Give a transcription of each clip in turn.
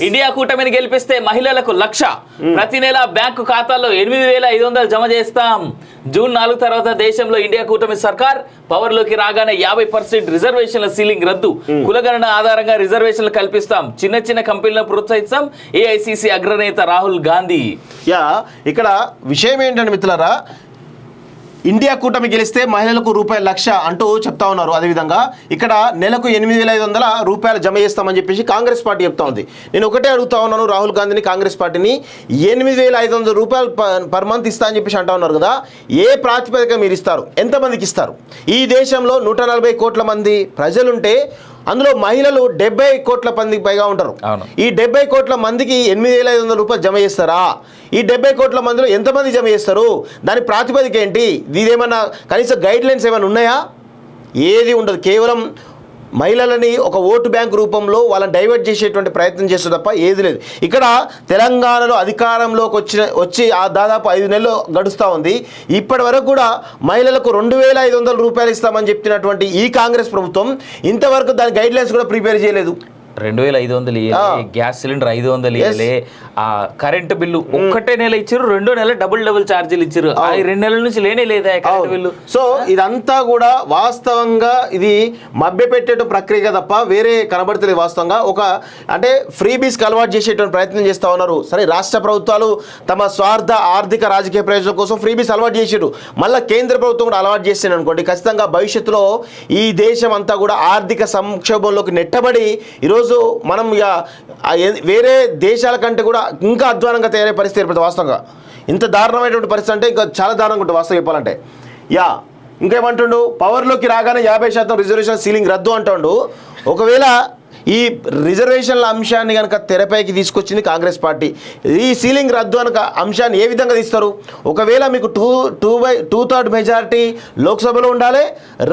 India కూటమిని గెలిపిస్తే మహిళలకు 1,00,000 ప్రతి నెల బ్యాంకు ఖాతాల్లో 8,500 జమ చేస్తాం. జూన్ 4 తర్వాత దేశంలో ఇండియా కూటమి సర్కార్ పవర్ లోకి రాగానే 50% రిజర్వేషన్ల సీలింగ్ రద్దు, కులగణన ఆధారంగా రిజర్వేషన్లు కల్పిస్తాం, చిన్న చిన్న కంపెనీలను ప్రోత్సహిస్తాం, ఏఐసిసి అగ్రనేత రాహుల్ గాంధీ. ఇక్కడ విషయం ఏంటంటే మిత్రులారా, ఇండియా కూటమి గెలిస్తే మహిళలకు ₹1,00,000 అంటూ చెప్తా ఉన్నారు. అదేవిధంగా ఇక్కడ నెలకు 8,500 రూపాయలు జమ చేస్తామని చెప్పేసి కాంగ్రెస్ పార్టీ చెప్తా ఉంది. నేను ఒకటే అడుగుతా ఉన్నాను రాహుల్ గాంధీని, కాంగ్రెస్ పార్టీని, 8,500 రూపాయలు పర్ మంత్ ఇస్తా అని చెప్పేసి అంటా ఉన్నారు కదా, ఏ ప్రాతిపదిక మీరు ఇస్తారు? ఎంతమందికి ఇస్తారు? ఈ దేశంలో 140 కోట్ల మంది ప్రజలుంటే అందులో మహిళలు 70 కోట్ల మందికి పైగా ఉంటారు. ఈ 70 కోట్ల మందికి 8,500 రూపాయలు జమ చేస్తారా? ఈ 70 కోట్ల మందిలో ఎంతమంది జమ చేస్తారు? దాని ప్రాతిపదిక ఏంటి? ఇదేమన్నా కనీసం గైడ్ లైన్స్ ఏమైనా ఉన్నాయా? ఏది ఉండదు. కేవలం మహిళలని ఒక ఓటు బ్యాంక్ రూపంలో వాళ్ళని డైవర్ట్ చేసేటువంటి ప్రయత్నం చేస్తే తప్ప ఏది లేదు. ఇక్కడ తెలంగాణలో అధికారంలోకి వచ్చి దాదాపు 5 నెలలు గడుస్తూ ఉంది. ఇప్పటి వరకు కూడా మహిళలకు 2,500 రూపాయలు ఇస్తామని చెప్పినటువంటి ఈ కాంగ్రెస్ ప్రభుత్వం ఇంతవరకు దాని గైడ్ లైన్స్ కూడా ప్రిపేర్ చేయలేదు. 2,500 ఇవ్వాలి, గ్యాస్ సిలిండర్ 500 ఇవ్వాలి, ఆ కరెంటు బిల్లు ఒక్కటే నెల ఇచ్చారు, 2వ నెల డబుల్ ఛార్జీలు ఇచ్చారు. 2 నెలల నుంచి లేనే లేదా కరెంటు బిల్లు. సో ఇదంతా కూడా వాస్తవంగా ఇది మభ్యపెట్టే ప్రక్రియ తప్ప వేరే కనబడుతుంది. వాస్తవంగా అంటే ఫ్రీబీస్కి అలవాటు చేసేటువంటి ప్రయత్నం చేస్తూ ఉన్నారు. సరే, రాష్ట్ర ప్రభుత్వాలు తమ స్వార్థ ఆర్థిక రాజకీయ ప్రయోజనం కోసం ఫ్రీబీస్ అలవాటు చేసారు. మళ్ళీ కేంద్ర ప్రభుత్వం కూడా అలవాటు చేసాను అనుకోండి, ఖచ్చితంగా భవిష్యత్తులో ఈ దేశం అంతా కూడా ఆర్థిక సంక్షోభంలోకి నెట్టబడి ఈరోజు మనం ఇక వేరే దేశాల కంటే కూడా ఇంకా అధ్వానంగా తయారయ్యే పరిస్థితి ఏర్పడుతుంది. వాస్తవంగా ఇంత దారుణమైనటువంటి పరిస్థితి అంటే ఇంకా చాలా దారుణంగా ఉంటుంది వాస్తవం చెప్పాలంటే. ఇంకేమంటుండు, పవర్లోకి రాగానే 50% రిజర్వేషన్ సీలింగ్ రద్దు అంటుండు. ఒకవేళ ఈ రిజర్వేషన్ల అంశాన్ని కనుక తెరపైకి తీసుకొచ్చింది కాంగ్రెస్ పార్టీ. ఈ సీలింగ్ రద్దు అనక అంశాన్ని ఏ విధంగా తీస్తారు? ఒకవేళ మీకు 2/3 మెజారిటీ లోక్సభలో ఉండాలి,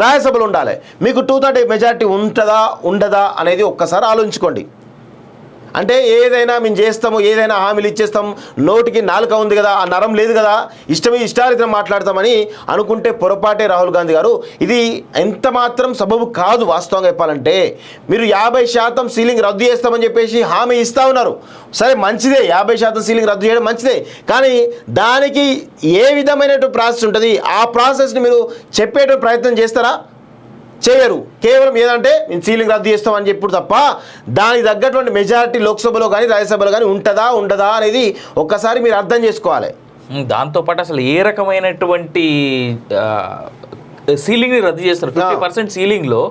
రాజ్యసభలో ఉండాలి. మీకు 2/3 మెజారిటీ ఉంటుందా ఉండదా అనేది ఒక్కసారి ఆలోచించుకోండి. అంటే ఏదైనా మేము చేస్తాము, ఏదైనా హామీలు ఇచ్చేస్తాం, నోటికి నాలుక ఉంది కదా, ఆ నరం లేదు కదా, ఇష్టారీతం మాట్లాడతామని అనుకుంటే పొరపాటే రాహుల్ గాంధీ గారు. ఇది ఎంత మాత్రం సబబు కాదు. వాస్తవంగా చెప్పాలంటే మీరు 50% సీలింగ్ రద్దు చేస్తామని చెప్పేసి హామీ ఇస్తూ ఉన్నారు. సరే, మంచిదే, 50% సీలింగ్ రద్దు చేయడం మంచిదే. కానీ దానికి ఏ విధమైనటువంటి ప్రాసెస్ ఉంటుంది? ఆ ప్రాసెస్ని మీరు చెప్పేటువంటి ప్రయత్నం చేస్తారా? చేయరు. కేవలం ఏదంటే మేము సీలింగ్ రద్దు చేస్తామని చెప్పుడు తప్ప దానికి తగ్గటువంటి మెజారిటీ లోక్సభలో కానీ రాజ్యసభలో కానీ ఉంటుందా ఉండదా అనేది ఒక్కసారి మీరు అర్థం చేసుకోవాలి. దాంతోపాటు అసలు ఏ రకమైనటువంటి సీలింగ్ని రద్దు చేస్తారు? 50% సీలింగ్లో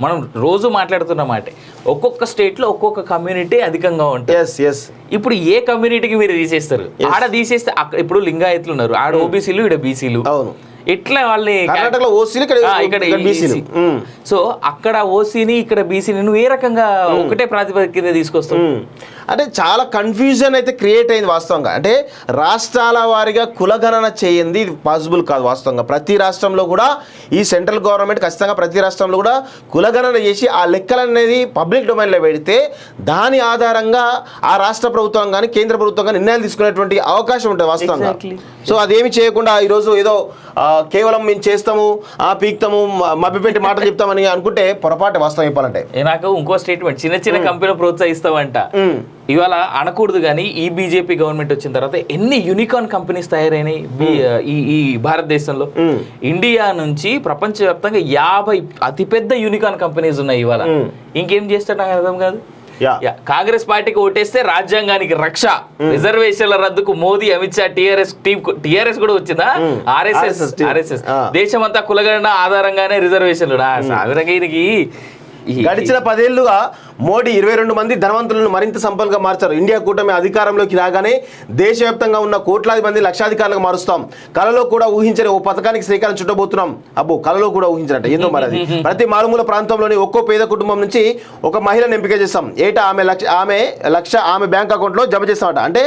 మనం రోజు మాట్లాడుతున్న మాట, ఒక్కొక్క స్టేట్లో ఒక్కొక్క కమ్యూనిటీ అధికంగా ఉంటుంది. ఇప్పుడు ఏ కమ్యూనిటీకి మీరు తీసేస్తారు? ఆడ తీసేస్తే ఇప్పుడు లింగాయతులు ఉన్నారు, ఆడ ఓబీసీలు, ఇక్కడ బీసీలు. అవును, ఇట్లా వాళ్ళని సో అక్కడ ఓసీని ఇక్కడ బీసీని నువ్వు ఏ రకంగా ఒకటే ప్రాతిపదిక కింద తీసుకొస్తావు? అంటే చాలా కన్ఫ్యూజన్ అయితే క్రియేట్ అయింది వాస్తవంగా. అంటే రాష్ట్రాల వారీగా కులగణన చేయండి, ఇది పాసిబుల్ కాదు. వాస్తవంగా ప్రతి రాష్ట్రంలో కూడా ఈ సెంట్రల్ గవర్నమెంట్ ఖచ్చితంగా ప్రతి రాష్ట్రంలో కూడా కులగణన చేసి ఆ లెక్కలు అనేది పబ్లిక్ డొమైన్లో పెడితే దాని ఆధారంగా ఆ రాష్ట్ర ప్రభుత్వం కానీ కేంద్ర ప్రభుత్వం కానీ నిర్ణయాలు తీసుకునేటువంటి అవకాశం ఉంటుంది వాస్తవంగా. సో అదేమి చేయకుండా ఈరోజు ఏదో కేవలం మేము చేస్తాము, పీక్తాము, మభ్యపెట్టి మాటలు చెప్తామని అనుకుంటే పొరపాటు వాస్తవం చెప్పాలంటే. నాకు ఇంకో స్టేట్మెంట్, చిన్న చిన్న కంపెనీలు ప్రోత్సహిస్తామంట. ఇవాళ అనకూడదు కానీ ఈ బీజేపీ గవర్నమెంట్ వచ్చిన తర్వాత ఎన్ని యూనికార్న్ కంపెనీస్ తయారైనాయి ఈ భారతదేశంలో. ఇండియా నుంచి ప్రపంచవ్యాప్తంగా 50 అతిపెద్ద యూనికార్న్ కంపెనీస్ ఉన్నాయి. ఇవాళ ఇంకేం చేస్తాడు నాకు అర్థం కాదు. కాంగ్రెస్ పార్టీకి ఓటేస్తే రాజ్యాంగానికి రక్ష, రిజర్వేషన్ల రద్దుకు మోదీ, అమిత్ షా, టీఆర్ఎస్ కూడా వచ్చిందా, ఆర్ఎస్ఎస్ దేశమంతా కులగణన ఆధారంగానే రిజర్వేషన్లు. గడిచిన 10 ఏళ్లుగా మోడీ 22 మంది ధనవంతులను మరింత సంపన్నులుగా మార్చారు. ఇండియా కూటమి అధికారంలోకి రాగానే దేశవ్యాప్తంగా ఉన్న కోట్లాది మంది లక్షాధికారులుగా మారుస్తాం. కలలో కూడా ఊహించని ఓ పథకానికి శ్రీకారం చుట్టబోతున్నాం. అబ్బో, కలలో కూడా ఊహించినట్టు ఏందో మరి అది. ప్రతి మారుమూల ప్రాంతంలోని ఒక్కో పేద కుటుంబం నుంచి ఒక మహిళను ఎంపిక చేస్తాం. ఏటా ఆమె బ్యాంక్ అకౌంట్లో జమ చేస్తామట. అంటే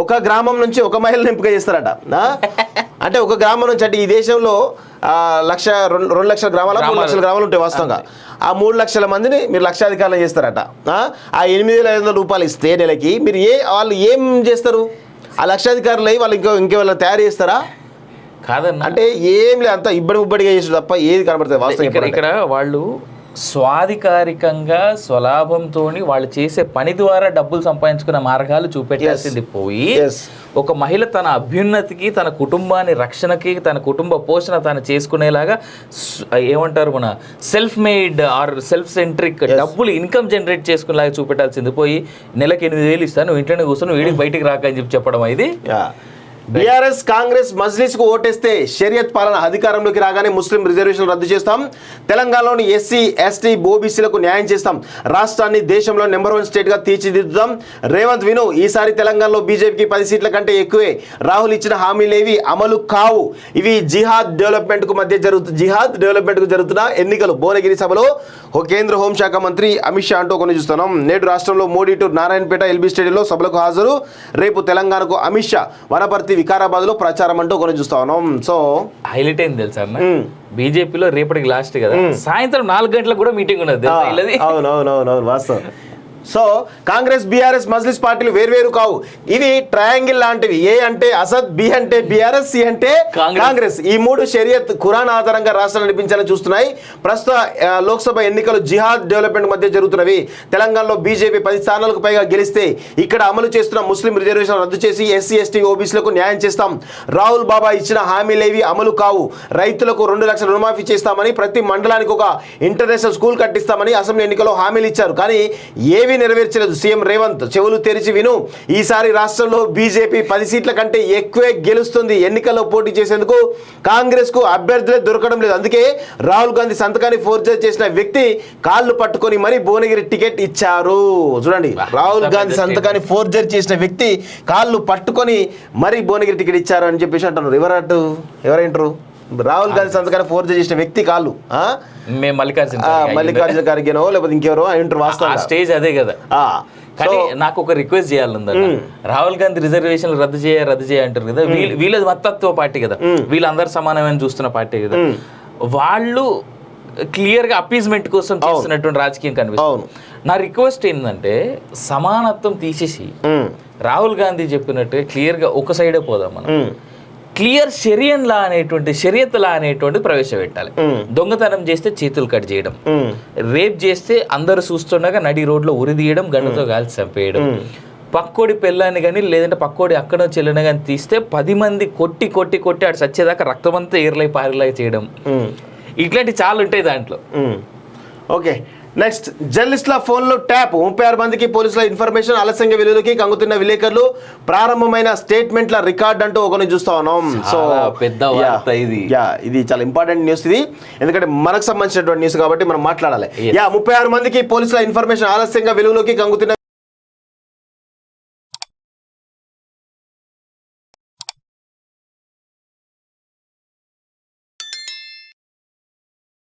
ఒక గ్రామం నుంచి ఒక మహిళను ఎంపిక చేస్తారట. అంటే ఒక గ్రామం నుంచి, అంటే ఈ దేశంలో 2 లక్షల గ్రామాలు 3 లక్షల గ్రామాలు ఉంటాయి వాస్తవంగా. ఆ 3 లక్షల మందిని మీరు లక్షాధికారులు చేస్తారట. ఆ 8,500 రూపాయలు ఇస్తే నెలకి మీరు వాళ్ళు ఏం చేస్తారు? ఆ లక్షాధికారులు అయ్యి వాళ్ళు ఇంకేమైనా తయారు చేస్తారా? కాదన్న, అంటే ఏం లేదు, అంత ఇబ్బడిగా చేసు తప్ప ఏది కనబడుతుంది వాస్తవం. ఇక్కడ వాళ్ళు స్వాధికారికంగా స్వలాభంతో వాళ్ళు చేసే పని ద్వారా డబ్బులు సంపాదించుకున్న మార్గాలు చూపెట్టాల్సింది పోయి Yes. ఒక మహిళ తన అభ్యున్నతికి, తన కుటుంబాన్ని రక్షణకి, తన కుటుంబ పోషణ తను చేసుకునేలాగా ఏమంటారు మన self made or self centric డబ్బులు ఇన్కమ్ జనరేట్ చేసుకునేలాగా చూపెట్టాల్సింది పోయి నెలకు 8,000 ఇస్తాను, నువ్వు ఇంట్లోనే కూర్చొని వీడికి బయటికి రాక అని చెప్పడం ఇది. బీఆర్ఎస్ కాంగ్రెస్ మజ్లిస్ కు ఓటేస్తే షరియత్ పాలన అధికారంలోకి రాగానే ముస్లిం రిజర్వేషన్ రద్దు చేస్తాం, తెలంగాణలోని ఎస్సీ ఎస్టీ ఓబీసీలకు న్యాయం చేస్తాం, రాష్ట్రాన్ని దేశంలో నెంబర్ 1 స్టేట్ గా తీర్చిదిద్దుతాం. రేవంత్ విను, ఈసారి తెలంగాణలో బీజేపీకి 10 సీట్ల కంటే ఎక్కువే. రాహుల్ ఇచ్చిన హామీలేవి అమలు కావు. ఇవి జిహాద్ డెవలప్మెంట్ కు జరుగుతున్న ఎన్నికలు. భువనగిరి సభలో కేంద్ర హోంశాఖ మంత్రి అమిత్ షా అంటూ కొన్ని చూస్తున్నాం. నేడు రాష్ట్రంలో మోడీ టు నారాయణపేట ఎల్బీ స్టేడియంలో సభలకు హాజరు. రేపు తెలంగాణకు అమిత్ షా, వనపర్తి వికారాబాద్ లో ప్రచారం అంటూ కొన్ని చూస్తా ఉన్నాం. సో హైలైట్ అయింది తెలుసా బీజేపీలో రేపటికి లాస్ట్ కదా, సాయంత్రం 4 గంటలకు కూడా మీటింగ్ ఉన్నది. అవునవునవును వాస్తవం. సో కాంగ్రెస్ బీఆర్ఎస్ మజ్లిస్ పార్టీలు వేర్వేరు కావు, ఇవి ట్రయాంగిల్ లాంటివి. ఏ అంటే అసద్, బి అంటే బీఆర్ఎస్, సి అంటే కాంగ్రెస్. ఈ 3 షరియత్ ఖురాన్ ఆధారంగా రాష్ట్రాలు నడిపించాలని చూస్తున్నాయి. ప్రస్తుత లోక్సభ ఎన్నికలు జిహాద్ డెవలప్మెంట్ మధ్య జరుగుతున్నవి. తెలంగాణలో బీజేపీ 10 స్థానాలకు పైగా గెలిస్తే ఇక్కడ అమలు చేస్తున్న ముస్లిం రిజర్వేషన్ రద్దు చేసి ఎస్సీ ఎస్టీ ఓబీసీలకు న్యాయం చేస్తాం. రాహుల్ బాబా ఇచ్చిన హామీలేవి అమలు కావు. రైతులకు 2 లక్షల రుణమాఫీ చేస్తామని, ప్రతి మండలానికి ఒక ఇంటర్నేషనల్ స్కూల్ కట్టిస్తామని అసెంబ్లీ ఎన్నికల్లో హామీలు ఇచ్చారు. కానీ ఏవి నెరవేర్చలేదు. సీఎం రేవంత్ చెవులు తెరిచి విను, ఈసారి రాష్ట్రంలో బీజేపీ 10 సీట్ల కంటే ఎక్కువే గెలుస్తుంది. ఎన్నికల్లో పోటీ చేసేందుకు కాంగ్రెస్ కు అభ్యర్థులే దొరకడం లేదు. అందుకే రాహుల్ గాంధీ సంతకాన్ని ఫోర్జరీ చేసిన వ్యక్తి కాళ్ళు పట్టుకొని మరి భువనగిరి టికెట్ ఇచ్చారు. చూడండి, రాహుల్ గాంధీ సంతకాన్ని ఫోర్జరీ చేసిన వ్యక్తి కాళ్ళు పట్టుకొని మరి భువనగిరి టికెట్ ఇచ్చారు అని చెప్పేసి అంటున్నారు. ఎవరంటారు? రాహుల్ గాంధీ సంతకాన్ని ఫోర్జరీ చేసిన వ్యక్తి కాళ్ళు మల్లికార్జున ఖార్గేనో లేకపోతే ఇంకెవరో అయింటారు. వాస్తవం స్టేజ్ అదే కదా. కానీ నాకు ఒక రిక్వెస్ట్ చేయాలందరూ, రాహుల్ గాంధీ రిజర్వేషన్ రద్దు చేయ అంటారు కదా, వీళ్ళది మతత్వ పార్టీ కదా, వీళ్ళందరూ సమానమైన చూస్తున్న పార్టీ కదా, వాళ్ళు క్లియర్ గా అపీజ్మెంట్ కోసం చేస్తున్నటువంటి రాజకీయం కనిపిస్తుంది. నా రిక్వెస్ట్ ఏంటంటే సమానత్వం తీసేసి రాహుల్ గాంధీ చెప్పినట్టు క్లియర్ గా ఒక సైడే పోదాం మనం. క్లియర్ షరియత్ లా అనేటువంటి ప్రవేశపెట్టాలి. దొంగతనం చేస్తే చేతులు కట్ చేయడం, రేప్ చేస్తే అందరూ చూస్తుండగా నడి రోడ్లో ఉరి తీయడం, గన్నుతో కాల్చి చంపేయడం, పక్కోడి పెళ్ళాన్ని కానీ లేదంటే పక్కోడి అక్కడ చెల్లిన కానీ తీస్తే 10 మంది కొట్టి కొట్టి కొట్టి అటు సచ్చేదాకా రక్తమంతా ఏర్లై పారిలాగా చేయడం, ఇట్లాంటి చాలా ఉంటాయి దాంట్లో. ఓకే, నెక్స్ట్ జర్నలిస్టుల ఫోన్లో ట్యాప్. 36 మందికి పోలీసుల ఇన్ఫర్మేషన్ ఆలస్యంగా వెలుగులోకి, కంగుతున్న విలేకరులు, ప్రారంభమైన స్టేట్మెంట్ల రికార్డ్ అంటూ ఒకరిని చూస్తా ఉన్నాం. సో పెద్ద వార్త ఇది చాలా ఇంపార్టెంట్ న్యూస్ ఇది, ఎందుకంటే మనకు సంబంధించినటువంటి న్యూస్ కాబట్టి మనం మాట్లాడాలి. 36 మందికి పోలీసుల ఇన్ఫర్మేషన్ ఆలస్యంగా వెలుగులోకి, కంగుతున్న